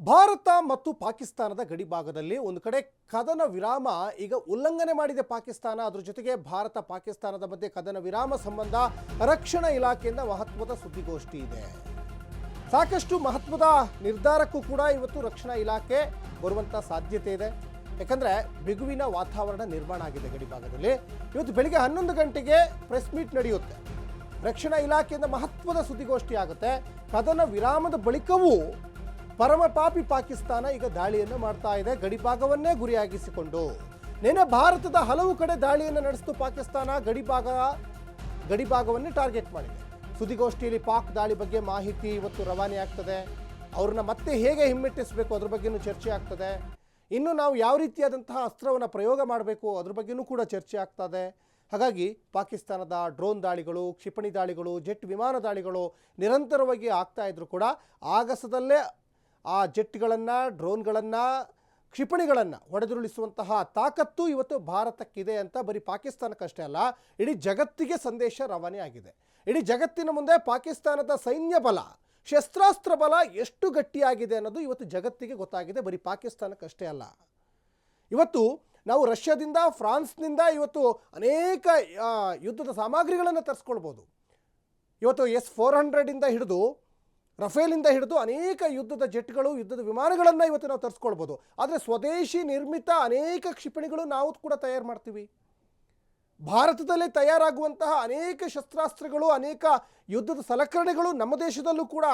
ಭಾರತ ಮತ್ತು ಪಾಕಿಸ್ತಾನದ ಗಡಿಭಾಗದಲ್ಲಿ ಒಂದು ಕಡೆ ಕದನ ವಿರಾಮ ಈಗ ಉಲ್ಲಂಘನೆ ಮಾಡಿದೆ ಪಾಕಿಸ್ತಾನ. ಅದರ ಜೊತೆಗೆ ಭಾರತ ಪಾಕಿಸ್ತಾನದ ಮಧ್ಯೆ ಕದನ ವಿರಾಮ ಸಂಬಂಧ ರಕ್ಷಣಾ ಇಲಾಖೆಯಿಂದ ಮಹತ್ವದ ಸುದ್ದಿಗೋಷ್ಠಿ ಇದೆ. ಸಾಕಷ್ಟು ಮಹತ್ವದ ನಿರ್ಧಾರಕ್ಕೂ ಕೂಡ ಇವತ್ತು ರಕ್ಷಣಾ ಇಲಾಖೆ ಬರುವಂಥ ಸಾಧ್ಯತೆ ಇದೆ. ಯಾಕಂದರೆ ಬಿಗುವಿನ ವಾತಾವರಣ ನಿರ್ಮಾಣ ಆಗಿದೆ ಗಡಿಭಾಗದಲ್ಲಿ. ಇವತ್ತು ಬೆಳಿಗ್ಗೆ 11 ಗಂಟೆಗೆ ಪ್ರೆಸ್ ಮೀಟ್ ನಡೆಯುತ್ತೆ. ರಕ್ಷಣಾ ಇಲಾಖೆಯಿಂದ ಮಹತ್ವದ ಸುದ್ದಿಗೋಷ್ಠಿ ಆಗುತ್ತೆ. ಕದನ ವಿರಾಮದ ಬಳಿಕವೂ ಪರಮಪಾಪಿ ಪಾಕಿಸ್ತಾನ ಈಗ ದಾಳಿಯನ್ನು ಮಾಡ್ತಾ ಇದೆ, ಗಡಿಭಾಗವನ್ನೇ ಗುರಿಯಾಗಿಸಿಕೊಂಡು. ನಿನ್ನೆ ಭಾರತದ ಹಲವು ಕಡೆ ದಾಳಿಯನ್ನು ನಡೆಸಿತು ಪಾಕಿಸ್ತಾನ, ಗಡಿಭಾಗವನ್ನೇ ಟಾರ್ಗೆಟ್ ಮಾಡಿದೆ. ಸುದ್ದಿಗೋಷ್ಠಿಯಲ್ಲಿ ಪಾಕ್ ದಾಳಿ ಬಗ್ಗೆ ಮಾಹಿತಿ ಇವತ್ತು ರವಾನೆ ಆಗ್ತದೆ. ಅವ್ರನ್ನ ಮತ್ತೆ ಹೇಗೆ ಹಿಮ್ಮೆಟ್ಟಿಸಬೇಕು ಅದ್ರ ಬಗ್ಗೆನೂ ಚರ್ಚೆ ಆಗ್ತದೆ. ಇನ್ನು ನಾವು ಯಾವ ರೀತಿಯಾದಂತಹ ಅಸ್ತ್ರವನ್ನು ಪ್ರಯೋಗ ಮಾಡಬೇಕು ಅದ್ರ ಬಗ್ಗೆನೂ ಕೂಡ ಚರ್ಚೆ ಆಗ್ತದೆ. ಹಾಗಾಗಿ ಪಾಕಿಸ್ತಾನದ ಡ್ರೋನ್ ದಾಳಿಗಳು, ಕ್ಷಿಪಣಿ ದಾಳಿಗಳು, ಜೆಟ್ ವಿಮಾನ ದಾಳಿಗಳು ನಿರಂತರವಾಗಿ ಆಗ್ತಾ ಇದ್ರು ಕೂಡ ಆಗಸದಲ್ಲೇ ಆ ಜೆಟ್ಗಳನ್ನು, ಡ್ರೋನ್ಗಳನ್ನು, ಕ್ಷಿಪಣಿಗಳನ್ನು ಹೊಡೆದುರುಳಿಸುವಂತಹ ತಾಕತ್ತು ಇವತ್ತು ಭಾರತಕ್ಕಿದೆ ಅಂತ ಬರೀ ಪಾಕಿಸ್ತಾನಕ್ಕಷ್ಟೇ ಅಲ್ಲ, ಇಡೀ ಜಗತ್ತಿಗೆ ಸಂದೇಶ ರವಾನೆ ಆಗಿದೆ. ಇಡೀ ಜಗತ್ತಿನ ಮುಂದೆ ಪಾಕಿಸ್ತಾನದ ಸೈನ್ಯ ಬಲ, ಶಸ್ತ್ರಾಸ್ತ್ರ ಬಲ ಎಷ್ಟು ಗಟ್ಟಿಯಾಗಿದೆ ಅನ್ನೋದು ಇವತ್ತು ಜಗತ್ತಿಗೆ ಗೊತ್ತಾಗಿದೆ, ಬರೀ ಪಾಕಿಸ್ತಾನಕ್ಕಷ್ಟೇ ಅಲ್ಲ. ಇವತ್ತು ನಾವು ರಷ್ಯಾದಿಂದ, ಫ್ರಾನ್ಸ್ನಿಂದ ಇವತ್ತು ಅನೇಕ ಯುದ್ಧದ ಸಾಮಗ್ರಿಗಳನ್ನು ತರಿಸ್ಕೊಳ್ಬೋದು. ಇವತ್ತು S-400 ಹಿಡಿದು, ರಫೇಲಿಂದ ಹಿಡಿದು ಅನೇಕ ಯುದ್ಧದ ಜೆಟ್ಗಳು, ಯುದ್ಧದ ವಿಮಾನಗಳನ್ನು ಇವತ್ತು ನಾವು ತರಿಸ್ಕೊಳ್ಬೋದು. ಆದರೆ ಸ್ವದೇಶಿ ನಿರ್ಮಿತ ಅನೇಕ ಕ್ಷಿಪಣಿಗಳು ನಾವು ಕೂಡ ತಯಾರು ಮಾಡ್ತೀವಿ. ಭಾರತದಲ್ಲೇ ತಯಾರಾಗುವಂತಹ ಅನೇಕ ಶಸ್ತ್ರಾಸ್ತ್ರಗಳು, ಅನೇಕ ಯುದ್ಧದ ಸಲಕರಣೆಗಳು ನಮ್ಮ ದೇಶದಲ್ಲೂ ಕೂಡ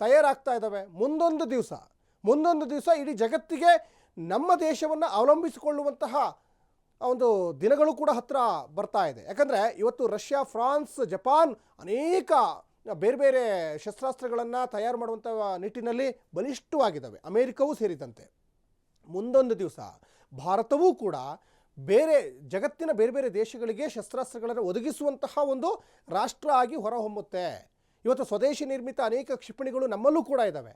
ತಯಾರಾಗ್ತಾ ಇದ್ದಾವೆ. ಮುಂದೊಂದು ದಿವಸ ಇಡೀ ಜಗತ್ತಿಗೆ ನಮ್ಮ ದೇಶವನ್ನು ಅವಲಂಬಿಸಿಕೊಳ್ಳುವಂತಹ ಒಂದು ದಿನಗಳು ಕೂಡ ಹತ್ತಿರ ಬರ್ತಾ ಇದೆ. ಯಾಕಂದರೆ ಇವತ್ತು ರಷ್ಯಾ, ಫ್ರಾನ್ಸ್, ಜಪಾನ್ ಅನೇಕ ಬೇರೆ ಬೇರೆ ಶಸ್ತ್ರಾಸ್ತ್ರಗಳನ್ನು ತಯಾರು ಮಾಡುವಂಥ ನಿಟ್ಟಿನಲ್ಲಿ ಬಲಿಷ್ಠವಾಗಿದ್ದಾವೆ, ಅಮೇರಿಕವೂ ಸೇರಿದಂತೆ. ಮುಂದೊಂದು ದಿವಸ ಭಾರತವೂ ಕೂಡ ಜಗತ್ತಿನ ಬೇರೆ ಬೇರೆ ದೇಶಗಳಿಗೆ ಶಸ್ತ್ರಾಸ್ತ್ರಗಳನ್ನು ಒದಗಿಸುವಂತಹ ಒಂದು ರಾಷ್ಟ್ರ ಆಗಿ ಹೊರಹೊಮ್ಮುತ್ತೆ. ಇವತ್ತು ಸ್ವದೇಶಿ ನಿರ್ಮಿತ ಅನೇಕ ಕ್ಷಿಪಣಿಗಳು ನಮ್ಮಲ್ಲೂ ಕೂಡ ಇದ್ದಾವೆ.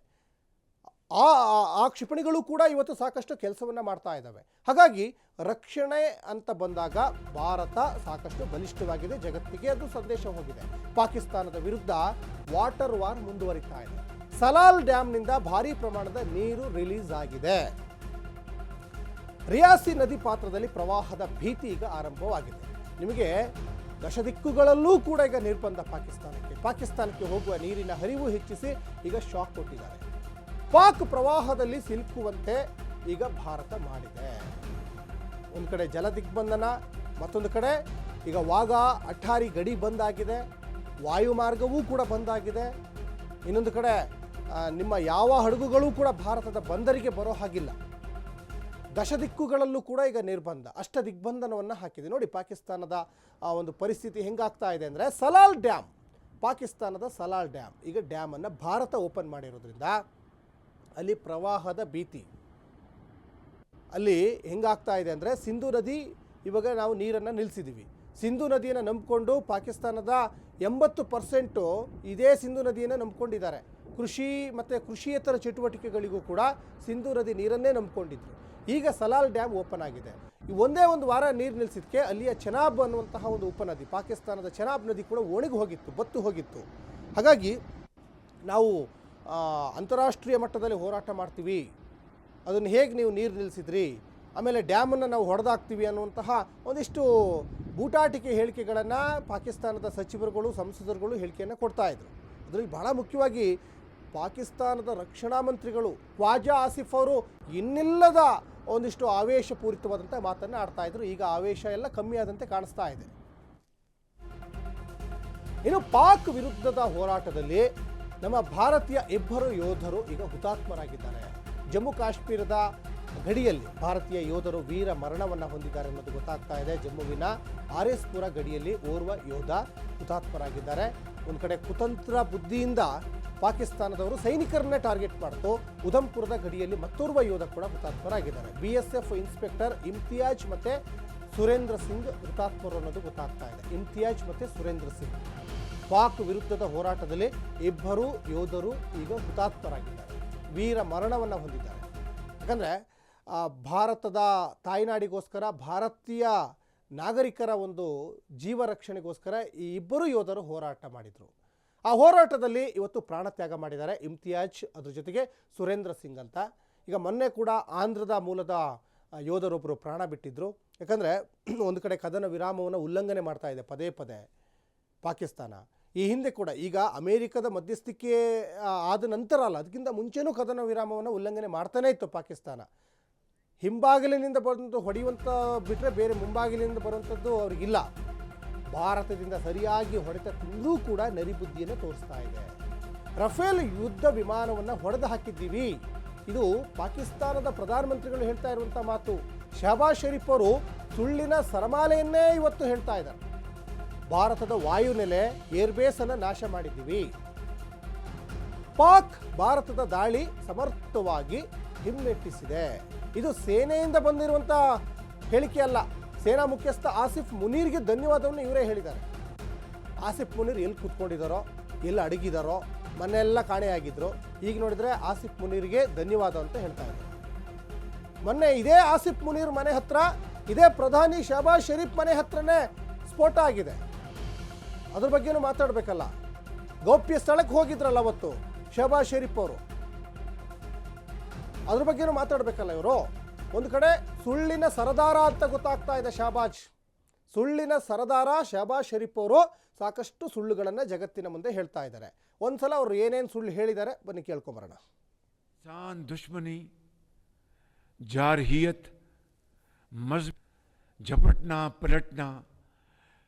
ಆ ಕ್ಷಿಪಣಿಗಳು ಕೂಡ ಇವತ್ತು ಸಾಕಷ್ಟು ಕೆಲಸವನ್ನು ಮಾಡ್ತಾ ಇದ್ದಾವೆ. ಹಾಗಾಗಿ ರಕ್ಷಣೆ ಅಂತ ಬಂದಾಗ ಭಾರತ ಸಾಕಷ್ಟು ಬಲಿಷ್ಠವಾಗಿದೆ, ಜಗತ್ತಿಗೆ ಅದು ಸಂದೇಶ ಹೋಗಿದೆ. ಪಾಕಿಸ್ತಾನದ ವಿರುದ್ಧ ವಾಟರ್ ವಾರ್ ಮುಂದುವರಿತಾ ಇದೆ. ಸಲಾಲ್ ಡ್ಯಾಮ್ನಿಂದ ಭಾರೀ ಪ್ರಮಾಣದ ನೀರು ರಿಲೀಸ್ ಆಗಿದೆ. ರಿಯಾಸಿ ನದಿ ಪಾತ್ರದಲ್ಲಿ ಪ್ರವಾಹದ ಭೀತಿ ಈಗ ಆರಂಭವಾಗಿದೆ. ನಿಮಗೆ ದಶದಿಕ್ಕುಗಳಲ್ಲೂ ಕೂಡ ಈಗ ನಿರ್ಬಂಧ ಪಾಕಿಸ್ತಾನಕ್ಕೆ ಹೋಗುವ ನೀರಿನ ಹರಿವು ಹೆಚ್ಚಿಸಿ ಈಗ ಶಾಕ್ ಕೊಟ್ಟಿದ್ದಾರೆ. ಪಾಕ್ ಪ್ರವಾಹದಲ್ಲಿ ಸಿಲುಕುವಂತೆ ಈಗ ಭಾರತ ಮಾಡಿದೆ. ಒಂದು ಕಡೆ ಜಲ ದಿಗ್ಬಂಧನ, ಮತ್ತೊಂದು ಕಡೆ ಈಗ ವಾಘಾ ಅಟ್ಟಾರಿ ಗಡಿ ಬಂದಾಗಿದೆ, ವಾಯುಮಾರ್ಗವೂ ಕೂಡ ಬಂದಾಗಿದೆ. ಇನ್ನೊಂದು ಕಡೆ ನಿಮ್ಮ ಯಾವ ಹಡಗುಗಳು ಕೂಡ ಭಾರತದ ಬಂದರಿಗೆ ಬರೋ ಹಾಗಿಲ್ಲ. ದಶದಿಕ್ಕುಗಳಲ್ಲೂ ಕೂಡ ಈಗ ನಿರ್ಬಂಧ, ಅಷ್ಟ ದಿಗ್ಬಂಧನವನ್ನು ಹಾಕಿದೆ. ನೋಡಿ ಪಾಕಿಸ್ತಾನದ ಒಂದು ಪರಿಸ್ಥಿತಿ ಹೆಂಗಾಗ್ತಾ ಇದೆ ಅಂದರೆ, ಸಲಾಲ್ ಡ್ಯಾಮ್, ಪಾಕಿಸ್ತಾನದ ಸಲಾಲ್ ಡ್ಯಾಮ್, ಈಗ ಡ್ಯಾಮನ್ನು ಭಾರತ ಓಪನ್ ಮಾಡಿರೋದ್ರಿಂದ ಅಲ್ಲಿ ಪ್ರವಾಹದ ಭೀತಿ. ಅಲ್ಲಿ ಹೆಂಗಾಗ್ತಾ ಇದೆ ಅಂದರೆ, ಸಿಂಧು ನದಿ, ಇವಾಗ ನಾವು ನೀರನ್ನು ನಿಲ್ಲಿಸಿದ್ದೀವಿ. ಸಿಂಧು ನದಿಯನ್ನು ನಂಬಿಕೊಂಡು ಪಾಕಿಸ್ತಾನದ 80% ಇದೇ ಸಿಂಧು ನದಿಯನ್ನು ನಂಬ್ಕೊಂಡಿದ್ದಾರೆ. ಕೃಷಿ ಮತ್ತು ಕೃಷಿಯೇತರ ಚಟುವಟಿಕೆಗಳಿಗೂ ಕೂಡ ಸಿಂಧು ನದಿ ನೀರನ್ನೇ ನಂಬ್ಕೊಂಡಿದ್ರು. ಈಗ ಸಲಾಲ್ ಡ್ಯಾಮ್ ಓಪನ್ ಆಗಿದೆ. ಒಂದೇ ಒಂದು ವಾರ ನೀರು ನಿಲ್ಲಿಸಿದ್ದಕ್ಕೆ ಅಲ್ಲಿಯ ಚೆನಾಬ್ ಅನ್ನುವಂತಹ ಒಂದು ಉಪನದಿ, ಪಾಕಿಸ್ತಾನದ ಚೆನಾಬ್ ನದಿ ಕೂಡ ಒಣಗಿ ಹೋಗಿತ್ತು, ಬತ್ತು ಹೋಗಿತ್ತು. ಹಾಗಾಗಿ ನಾವು ಅಂತಾರಾಷ್ಟ್ರೀಯ ಮಟ್ಟದಲ್ಲಿ ಹೋರಾಟ ಮಾಡ್ತೀವಿ, ಅದನ್ನು ಹೇಗೆ ನೀವು ನೀರು ನಿಲ್ಲಿಸಿದ್ರಿ, ಆಮೇಲೆ ಡ್ಯಾಮನ್ನು ನಾವು ಹೊಡೆದಾಕ್ತೀವಿ ಅನ್ನುವಂತಹ ಒಂದಿಷ್ಟು ಬೂಟಾಟಿಕೆ ಹೇಳಿಕೆಗಳನ್ನು ಪಾಕಿಸ್ತಾನದ ಸಚಿವರುಗಳು, ಸಂಸದರುಗಳು ಹೇಳಿಕೆಯನ್ನು ಕೊಡ್ತಾಯಿದ್ರು. ಅದರಲ್ಲಿ ಬಹಳ ಮುಖ್ಯವಾಗಿ ಪಾಕಿಸ್ತಾನದ ರಕ್ಷಣಾ ಮಂತ್ರಿಗಳು ಖ್ವಾಜಾ ಆಸಿಫ್ ಅವರು ಇನ್ನಿಲ್ಲದ ಒಂದಿಷ್ಟು ಆವೇಶಪೂರಿತವಾದಂಥ ಮಾತನ್ನು ಆಡ್ತಾಯಿದ್ರು. ಈಗ ಆವೇಶ ಎಲ್ಲ ಕಮ್ಮಿ ಆದಂತೆ ಕಾಣಿಸ್ತಾ ಇದೆ. ಇನ್ನು ಪಾಕ್ ವಿರುದ್ಧದ ಹೋರಾಟದಲ್ಲಿ ನಮ್ಮ ಭಾರತೀಯ ಇಬ್ಬರು ಯೋಧರು ಈಗ ಹುತಾತ್ಮರಾಗಿದ್ದಾರೆ. ಜಮ್ಮು ಕಾಶ್ಮೀರದ ಗಡಿಯಲ್ಲಿ ಭಾರತೀಯ ಯೋಧರು ವೀರ ಮರಣವನ್ನು ಹೊಂದಿದ್ದಾರೆ ಅನ್ನೋದು ಗೊತ್ತಾಗ್ತಾ ಇದೆ. ಜಮ್ಮುವಿನ RS-ಪುರ ಗಡಿಯಲ್ಲಿ ಓರ್ವ ಯೋಧ ಹುತಾತ್ಮರಾಗಿದ್ದಾರೆ. ಒಂದು ಕಡೆ ಕುತಂತ್ರ ಬುದ್ಧಿಯಿಂದ ಪಾಕಿಸ್ತಾನದವರು ಸೈನಿಕರನ್ನೇ ಟಾರ್ಗೆಟ್ ಮಾಡ್ತು. ಉಧಂಪುರದ ಗಡಿಯಲ್ಲಿ ಮತ್ತೋರ್ವ ಯೋಧ ಕೂಡ ಹುತಾತ್ಮರಾಗಿದ್ದಾರೆ. BSF ಇನ್ಸ್ಪೆಕ್ಟರ್ ಇಮ್ತಿಯಾಜ್ ಮತ್ತು ಸುರೇಂದ್ರ ಸಿಂಗ್ ಹುತಾತ್ಮರು ಅನ್ನೋದು ಗೊತ್ತಾಗ್ತಾ ಇದೆ. ಇಮ್ತಿಯಾಜ್ ಮತ್ತು ಸುರೇಂದ್ರ ಸಿಂಗ್ ಪಾಕ್ ವಿರುದ್ಧದ ಹೋರಾಟದಲ್ಲಿ ಇಬ್ಬರು ಯೋಧರು ಈಗ ಹುತಾತ್ಮರಾಗಿದ್ದಾರೆ, ವೀರ ಮರಣವನ್ನು ಹೊಂದಿದ್ದಾರೆ. ಯಾಕಂದರೆ ಭಾರತದ ತಾಯ್ನಾಡಿಗೋಸ್ಕರ, ಭಾರತೀಯ ನಾಗರಿಕರ ಒಂದು ಜೀವ ರಕ್ಷಣೆಗೋಸ್ಕರ ಈ ಇಬ್ಬರು ಯೋಧರು ಹೋರಾಟ ಮಾಡಿದರು. ಆ ಹೋರಾಟದಲ್ಲಿ ಇವತ್ತು ಪ್ರಾಣತ್ಯಾಗ ಮಾಡಿದ್ದಾರೆ ಇಮ್ತಿಯಾಜ್, ಅದ್ರ ಜೊತೆಗೆ ಸುರೇಂದ್ರ ಸಿಂಗ್ ಅಂತ. ಈಗ ಮೊನ್ನೆ ಕೂಡ ಆಂಧ್ರದ ಮೂಲದ ಯೋಧರೊಬ್ಬರು ಪ್ರಾಣ ಬಿಟ್ಟಿದ್ದರು. ಯಾಕಂದರೆ ಒಂದು ಕಡೆ ಕದನ ವಿರಾಮವನ್ನು ಉಲ್ಲಂಘನೆ ಮಾಡ್ತಾ ಇದೆ ಪದೇ ಪದೇ ಪಾಕಿಸ್ತಾನ. ಈ ಹಿಂದೆ ಕೂಡ ಈಗ ಅಮೇರಿಕದ ಮಧ್ಯಸ್ಥಿಕೆ ಆದ ನಂತರ ಅಲ್ಲ, ಅದಕ್ಕಿಂತ ಮುಂಚೆನೂ ಕದನ ವಿರಾಮವನ್ನು ಉಲ್ಲಂಘನೆ ಮಾಡ್ತಾನೇ ಇತ್ತು ಪಾಕಿಸ್ತಾನ. ಹಿಂಬಾಗಿಲಿನಿಂದ ಬಂದು ಹೊಡೆಯುವಂಥ ಬಿಟ್ಟರೆ ಬೇರೆ ಮುಂಬಾಗಿಲಿನಿಂದ ಬರುವಂಥದ್ದು ಅವ್ರಿಗಿಲ್ಲ. ಭಾರತದಿಂದ ಸರಿಯಾಗಿ ಹೊಡೆತ ತಿಂದರೂ ಕೂಡ ನರಿಬುದ್ಧಿಯನ್ನು ತೋರಿಸ್ತಾ ಇದೆ. ರಫೇಲ್ ಯುದ್ಧ ವಿಮಾನವನ್ನು ಹೊಡೆದು ಹಾಕಿದ್ದೀವಿ, ಇದು ಪಾಕಿಸ್ತಾನದ ಪ್ರಧಾನಮಂತ್ರಿಗಳು ಹೇಳ್ತಾ ಇರುವಂಥ ಮಾತು. ಶಹಬಾಜ್ ಶರೀಫ್ ಅವರು ಸುಳ್ಳಿನ ಸರಮಾಲೆಯನ್ನೇ ಇವತ್ತು ಹೇಳ್ತಾ ಇದ್ದಾರೆ. ಭಾರತದ ವಾಯುನೆಲೆ ಏರ್ಬೇಸನ್ನು ನಾಶ ಮಾಡಿದ್ದೀವಿ. ಪಾಕ್ ಭಾರತದ ದಾಳಿ ಸಮರ್ಥವಾಗಿ ಹಿಮ್ಮೆಟ್ಟಿಸಿದೆ. ಇದು ಸೇನೆಯಿಂದ ಬಂದಿರುವಂಥ ಹೇಳಿಕೆ ಅಲ್ಲ. ಸೇನಾ ಮುಖ್ಯಸ್ಥ ಆಸಿಫ್ ಮುನೀರ್ಗೆ ಧನ್ಯವಾದವನ್ನು ಇವರೇ ಹೇಳಿದ್ದಾರೆ. ಆಸಿಫ್ ಮುನೀರ್ ಎಲ್ಲಿ ಕೂತ್ಕೊಂಡಿದ್ದಾರೋ, ಎಲ್ಲಿ ಅಡಗಿದಾರೋ, ಮೊನ್ನೆಲ್ಲ ಕಾಣೆಯಾಗಿದ್ರು. ಈಗ ನೋಡಿದರೆ ಆಸಿಫ್ ಮುನೀರ್ಗೆ ಧನ್ಯವಾದ ಅಂತ ಹೇಳ್ತಾ ಇದ್ದಾರೆ. ಮೊನ್ನೆ ಇದೇ ಆಸಿಫ್ ಮುನೀರ್ ಮನೆ ಹತ್ರ ಇದೇ ಪ್ರಧಾನಿ ಶಹಬಾಜ್ ಶರೀಫ್ ಮನೆ ಹತ್ರನೇ ಸ್ಫೋಟ ಆಗಿದೆ. ಅದ್ರ ಬಗ್ಗೆನೂ ಮಾತಾಡಬೇಕಲ್ಲ. ಗೌಪ್ಯ ಸ್ಥಳಕ್ಕೆ ಹೋಗಿದ್ರಲ್ಲ ಅವತ್ತು ಶಹಬಾಜ್ ಶರೀಫ್ ಅವರು, ಅದ್ರ ಬಗ್ಗೆನೂ ಮಾತಾಡಬೇಕಲ್ಲ ಇವರು. ಒಂದು ಕಡೆ ಸುಳ್ಳಿನ ಸರದಾರ ಅಂತ ಗೊತ್ತಾಗ್ತಾ ಇದೆ ಶಹಬಾಜ್. ಸುಳ್ಳಿನ ಸರದಾರ ಶಹಬಾಜ್ ಶರೀಫ್ ಅವರು ಸಾಕಷ್ಟು ಸುಳ್ಳುಗಳನ್ನು ಜಗತ್ತಿನ ಮುಂದೆ ಹೇಳ್ತಾ ಇದ್ದಾರೆ. ಒಂದ್ಸಲ ಅವರು ಏನೇನು ಸುಳ್ಳು ಹೇಳಿದ್ದಾರೆ ಬನ್ನಿ ಕೇಳ್ಕೊಂಬರೋಣ. दुश्मनी, जारहियत, झपटना पलटना,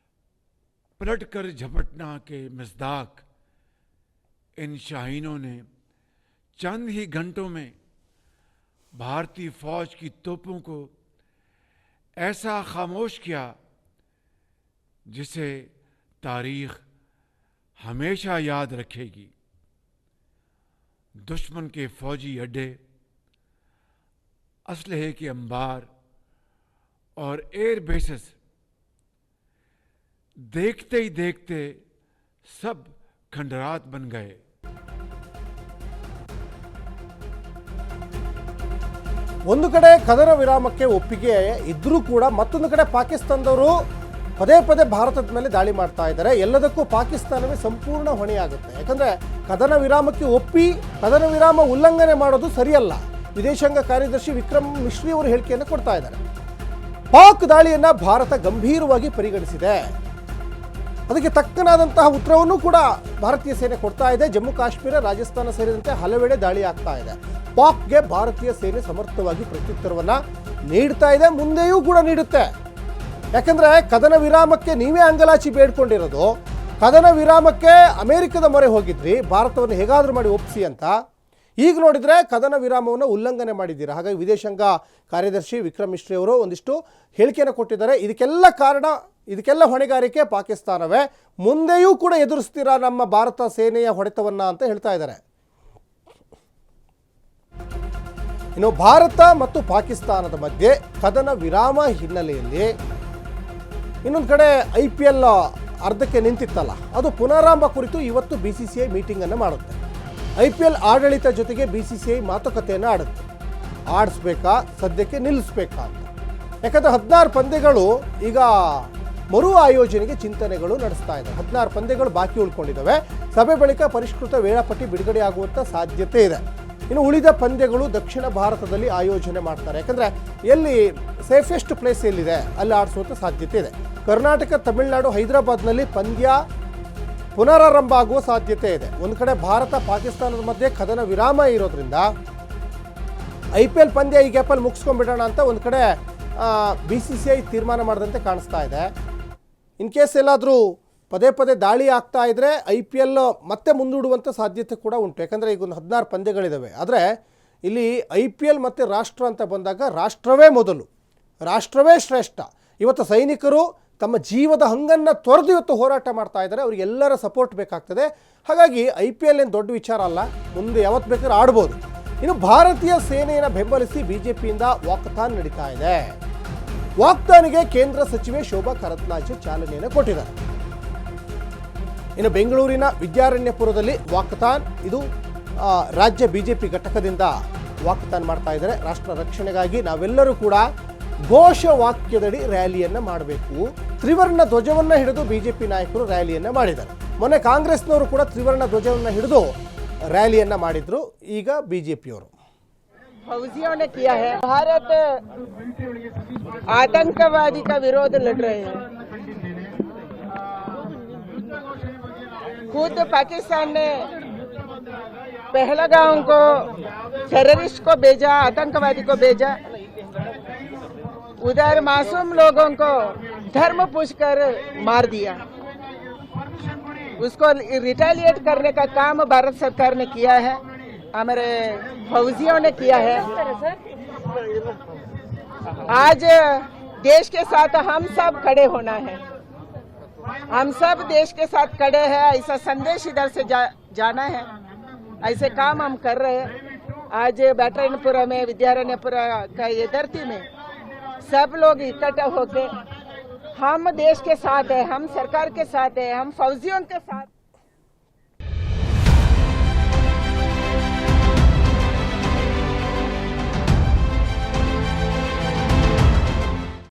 पलटकर झपटना के मज़दाक इन शाहीनों ने चंद ही घंटों में भारतीय फौज की तोपों को ऐसा खामोश किया जिसे तारीख हमेशा याद रखेगी. दुश्मन के फौजी अड्डे, असलहे के अंबार और एयर बेसेस देखते ही देखते सब खंडरात बन गए. ಒಂದು ಕಡೆ ಕದನ ವಿರಾಮಕ್ಕೆ ಒಪ್ಪಿಗೆ ಇದ್ರೂ ಕೂಡ ಮತ್ತೊಂದು ಕಡೆ ಪಾಕಿಸ್ತಾನದವರು ಪದೇ ಪದೇ ಭಾರತದ ಮೇಲೆ ದಾಳಿ ಮಾಡ್ತಾ ಇದ್ದಾರೆ. ಎಲ್ಲದಕ್ಕೂ ಪಾಕಿಸ್ತಾನವೇ ಸಂಪೂರ್ಣ ಹೊಣೆಯಾಗುತ್ತೆ. ಯಾಕಂದರೆ ಕದನ ವಿರಾಮಕ್ಕೆ ಒಪ್ಪಿ ಕದನ ವಿರಾಮ ಉಲ್ಲಂಘನೆ ಮಾಡೋದು ಸರಿಯಲ್ಲ. ವಿದೇಶಾಂಗ ಕಾರ್ಯದರ್ಶಿ ವಿಕ್ರಮ್ ಮಿಶ್ರಿ ಅವರು ಹೇಳಿಕೆಯನ್ನು ಕೊಡ್ತಾ ಇದ್ದಾರೆ. ಪಾಕ್ ದಾಳಿಯನ್ನು ಭಾರತ ಗಂಭೀರವಾಗಿ ಪರಿಗಣಿಸಿದೆ, ಅದಕ್ಕೆ ತಕ್ಕನಾದಂತಹ ಉತ್ತರವನ್ನು ಕೂಡ ಭಾರತೀಯ ಸೇನೆ ಕೊಡ್ತಾ ಇದೆ. ಜಮ್ಮು ಕಾಶ್ಮೀರ, ರಾಜಸ್ಥಾನ ಸೇರಿದಂತೆ ಹಲವೆಡೆ ದಾಳಿ ಆಗ್ತಾ ಇದೆ. ಪಾಕ್ಗೆ ಭಾರತೀಯ ಸೇನೆ ಸಮರ್ಥವಾಗಿ ಪ್ರತ್ಯುತ್ತರವನ್ನು ನೀಡ್ತಾ ಇದೆ, ಮುಂದೆಯೂ ಕೂಡ ನೀಡುತ್ತೆ. ಯಾಕಂದರೆ ಕದನ ವಿರಾಮಕ್ಕೆ ನೀವೇ ಅಂಗಲಾಚಿ ಬೇಡ್ಕೊಂಡಿರೋದು. ಕದನ ವಿರಾಮಕ್ಕೆ ಅಮೆರಿಕದ ಮೊರೆ ಹೋಗಿದ್ರಿ, ಭಾರತವನ್ನು ಹೇಗಾದರೂ ಮಾಡಿ ಒಪ್ಪಿಸಿ ಅಂತ. ಈಗ ನೋಡಿದರೆ ಕದನ ವಿರಾಮವನ್ನು ಉಲ್ಲಂಘನೆ ಮಾಡಿದ್ದೀರಾ. ಹಾಗಾಗಿ ವಿದೇಶಾಂಗ ಕಾರ್ಯದರ್ಶಿ ವಿಕ್ರಮ್ ಮಿಶ್ರಿ ಅವರು ಒಂದಿಷ್ಟು ಹೇಳಿಕೆಯನ್ನು ಕೊಟ್ಟಿದ್ದಾರೆ. ಇದಕ್ಕೆಲ್ಲ ಕಾರಣ, ಇದಕ್ಕೆಲ್ಲ ಹೊಣೆಗಾರಿಕೆ ಪಾಕಿಸ್ತಾನವೇ, ಮುಂದೆಯೂ ಕೂಡ ಎದುರಿಸ್ತೀರಾ ನಮ್ಮ ಭಾರತ ಸೇನೆಯ ಹೊಡೆತವನ್ನು ಅಂತ ಹೇಳ್ತಾ ಇದ್ದಾರೆ. ಇನ್ನು ಭಾರತ ಮತ್ತು ಪಾಕಿಸ್ತಾನದ ಮಧ್ಯೆ ಕದನ ವಿರಾಮ ಹಿನ್ನೆಲೆಯಲ್ಲಿ ಇನ್ನೊಂದು ಕಡೆ IPL ಅರ್ಧಕ್ಕೆ ನಿಂತಿತ್ತಲ್ಲ, ಅದು ಪುನರಾರಂಭ ಕುರಿತು ಇವತ್ತು BCCI ಮೀಟಿಂಗನ್ನು ಮಾಡುತ್ತೆ. IPL ಆಡಳಿತ ಜೊತೆಗೆ BCCI ಮಾತುಕತೆಯನ್ನು ಆಡುತ್ತೆ. ಆಡಿಸ್ಬೇಕಾ, ಸದ್ಯಕ್ಕೆ ನಿಲ್ಲಿಸ್ಬೇಕಾ ಅಂತ. ಯಾಕಂದರೆ 16 ಪಂದ್ಯಗಳು ಈಗ ಮರು ಆಯೋಜನೆಗೆ ಚಿಂತನೆಗಳು ನಡೆಸ್ತಾ ಇದೆ. 16 ಪಂದ್ಯಗಳು ಬಾಕಿ ಉಳ್ಕೊಂಡಿದ್ದಾವೆ. ಸಭೆ ಬಳಿಕ ಪರಿಷ್ಕೃತ ವೇಳಾಪಟ್ಟಿ ಬಿಡುಗಡೆ ಆಗುವಂಥ ಸಾಧ್ಯತೆ ಇದೆ. ಇನ್ನು ಉಳಿದ ಪಂದ್ಯಗಳು ದಕ್ಷಿಣ ಭಾರತದಲ್ಲಿ ಆಯೋಜನೆ ಮಾಡ್ತಾರೆ. ಯಾಕಂದರೆ ಎಲ್ಲಿ ಸೇಫೆಸ್ಟ್ ಪ್ಲೇಸ್ ಎಲ್ಲಿದೆ ಅಲ್ಲಿ ಆಡಿಸುವಂಥ ಸಾಧ್ಯತೆ ಇದೆ. ಕರ್ನಾಟಕ, ತಮಿಳುನಾಡು, ಹೈದರಾಬಾದ್ನಲ್ಲಿ ಪಂದ್ಯ ಪುನರಾರಂಭ ಆಗುವ ಸಾಧ್ಯತೆ ಇದೆ. ಒಂದು ಕಡೆ ಭಾರತ ಪಾಕಿಸ್ತಾನದ ಮಧ್ಯೆ ಕದನ ವಿರಾಮ ಇರೋದ್ರಿಂದ IPL ಪಂದ್ಯ ಈ ಗ್ಯಾಪಲ್ಲಿ ಮುಗಿಸ್ಕೊಂಡ್ಬಿಡೋಣ ಅಂತ ಒಂದು ಕಡೆ BCCI ತೀರ್ಮಾನ ಮಾಡಿದಂತೆ ಕಾಣಿಸ್ತಾ ಇದೆ. ಇನ್ ಕೇಸ್ ಎಲ್ಲಾದರೂ ಪದೇ ಪದೇ ದಾಳಿ ಆಗ್ತಾ ಇದ್ದರೆ IPL ಮತ್ತೆ ಮುಂದೂಡುವಂಥ ಸಾಧ್ಯತೆ ಕೂಡ ಉಂಟು. ಯಾಕಂದರೆ ಈಗ ಒಂದು 16 ಪಂದ್ಯಗಳಿದ್ದಾವೆ. ಆದರೆ ಇಲ್ಲಿ IPL ಮತ್ತು ರಾಷ್ಟ್ರ ಅಂತ ಬಂದಾಗ ರಾಷ್ಟ್ರವೇ ಮೊದಲು, ರಾಷ್ಟ್ರವೇ ಶ್ರೇಷ್ಠ. ಇವತ್ತು ಸೈನಿಕರು ತಮ್ಮ ಜೀವದ ಹಂಗನ್ನು ತೊರೆದು ಇವತ್ತು ಹೋರಾಟ ಮಾಡ್ತಾ ಇದ್ದಾರೆ. ಅವರಿಗೆಲ್ಲರ ಸಪೋರ್ಟ್ ಬೇಕಾಗ್ತದೆ. ಹಾಗಾಗಿ IPL ಏನು ದೊಡ್ಡ ವಿಚಾರ ಅಲ್ಲ, ಮುಂದೆ ಯಾವತ್ತು ಬೇಕಾದ್ರೂ ಆಡ್ಬೋದು. ಇನ್ನು ಭಾರತೀಯ ಸೇನೆಯನ್ನು ಬೆಂಬಲಿಸಿ BJPಯಿಂದ ವಾಕಥಾನ್ ನಡೀತಾ ಇದೆ. ವಾಕಥಾನ್ಗೆ ಕೇಂದ್ರ ಸಚಿವೆ ಶೋಭಾ ಕರಂದ್ಲಾಜೆ ಚಾಲನೆಯನ್ನು ಕೊಟ್ಟಿದ್ದಾರೆ. ಇನ್ನು ಬೆಂಗಳೂರಿನ ವಿದ್ಯಾರಣ್ಯಪುರದಲ್ಲಿ ವಾಕಥಾನ್, ಇದು ರಾಜ್ಯ BJP ಘಟಕದಿಂದ ವಾಕಥಾನ್ ಮಾಡ್ತಾ ಇದ್ದಾರೆ. ರಾಷ್ಟ್ರ ರಕ್ಷಣೆಗಾಗಿ ನಾವೆಲ್ಲರೂ ಕೂಡ ಘೋಷವಾಕ್ಯದಡಿ ರ್ಯಾಲಿಯನ್ನು ಮಾಡಬೇಕು. ತ್ರಿವರ್ಣ ಧ್ವಜವನ್ನು ಹಿಡಿದು BJP ನಾಯಕರು ರ್ಯಾಲಿಯನ್ನು ಮಾಡಿದ್ದಾರೆ. ಮೊನ್ನೆ ಕಾಂಗ್ರೆಸ್ನವರು ಕೂಡ ತ್ರಿವರ್ಣ ಧ್ವಜವನ್ನು ಹಿಡಿದು ರ್ಯಾಲಿಯನ್ನು ಮಾಡಿದ್ರು. ಈಗ ಬಿಜೆಪಿಯವರು फौजियों ने किया है। भारत आतंकवादी का विरोध लड़ रहे हैं। खुद पाकिस्तान ने पहलगाम को टेररिस्ट को भेजा, आतंकवादी को भेजा। उधर मासूम लोगों को धर्म पूछकर मार दिया। उसको रिटेलिएट करने का काम भारत सरकार ने किया है, हमारे फौजियों ने किया है। आज देश के साथ हम सब खड़े होना है, हम सब देश के साथ खड़े हैं, ऐसा संदेश इधर से जाना है। ऐसे काम हम कर रहे हैं। आज बैटरायनपुरा में, विद्यारण्यपुरा का ये धरती में सब लोग इकट्ठा होके हम देश के साथ हैं, हम सरकार के साथ हैं, हम फौजियों के साथ